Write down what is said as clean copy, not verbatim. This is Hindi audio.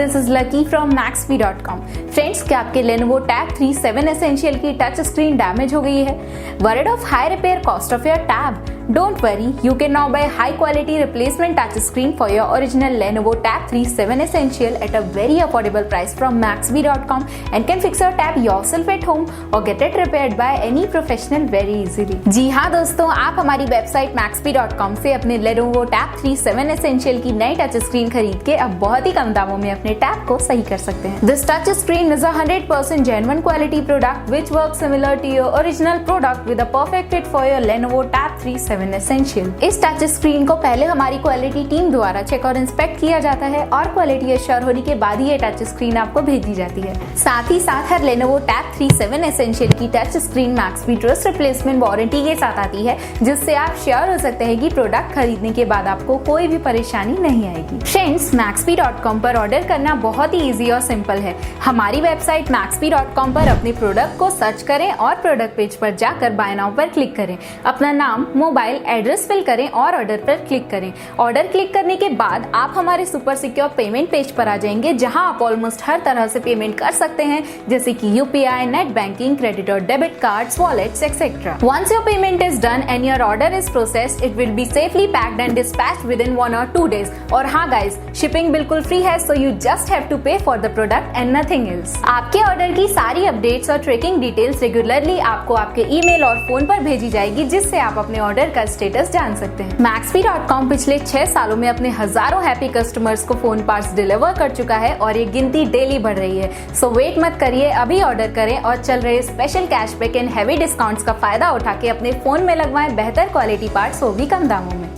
this is Lucky from Maxbhi.com. Friends, क्या आपके Lenovo Tab3 7 Essential की टच स्क्रीन डैमेज हो गई है? Worried of high repair cost of your tab? Don't worry, you can now buy high quality replacement touch screen for your original Lenovo Tab3 7 Essential at a very affordable price from Maxbhi.com and can fix your tab yourself at home or get it repaired by any professional very easily. जी हाँ दोस्तों, आप हमारी वेबसाइट Maxbhi.com से अपने Lenovo Tab3 7 Essential की नई टच स्क्रीन खरीद के अब बहुत ही कम दामों में अपने टैब को सही कर सकते हैं। This touch screen is a 100% genuine quality product which works similar to your original product with a perfect fit for your Lenovo Tab3 7 Essential। इस टच स्क्रीन को पहले हमारी क्वालिटी टीम द्वारा चेक और इंस्पेक्ट किया जाता है और क्वालिटी एश्योर होने के बाद ही ये टच स्क्रीन आपको भेजी जाती है। साथ ही साथ हर Lenovo Tab3 7 Essential की touch screen Maxbhi trust replacement warranty के साथ आती है, जिससे आप श्योर हो सकते हैं कि प्रोडक्ट खरीदने के बाद आपको कोई भी परेशानी नहीं आएगी। फ्रेंड्स, Maxbhi.com पर ऑर्डर करना बहुत ही इजी और सिंपल है। हमारी वेबसाइट Maxbhi.com पर अपने प्रोडक्ट को सर्च करें और प्रोडक्ट पेज पर जाकर बाय नाउ पर क्लिक करें। अपना नाम, मोबाइल, एड्रेस फिल करें और ऑर्डर पर क्लिक करें। ऑर्डर क्लिक करने के बाद आप हमारे सुपर सिक्योर पेमेंट पेज पर आ जाएंगे, जहां आप ऑलमोस्ट हर तरह से पेमेंट कर सकते हैं, जैसे कि यूपीआई, नेट बैंकिंग, क्रेडिट और debit cards, wallets etcetera. Once your payment is done and your order is processed, it will be safely packed and dispatched within 1 or 2 days। और हाँ गाइज, शिपिंग बिल्कुल फ्री है, so you just have to pay for the product and nothing else। आपके ऑर्डर की सारी अपडेट्स और ट्रैकिंग डिटेल्स रेगुलरली आपको आपके ईमेल और फोन पर भेजी जाएगी, जिससे आप अपने ऑर्डर का स्टेटस जान सकते हैं। Maxbhi.com पिछले 6 सालों में अपने हजारों हैप्पी कस्टमर्स को फोन पार्ट्स डिलीवर कर चुका है और ये गिनती डेली बढ़ रही है। सो वेट मत करिए, अभी ऑर्डर करें और चल रहे special cashback and heavy discounts का फायदा उठा के अपने फोन में लगवाएं बेहतर क्वालिटी पार्ट्स, वो भी कम दामों में।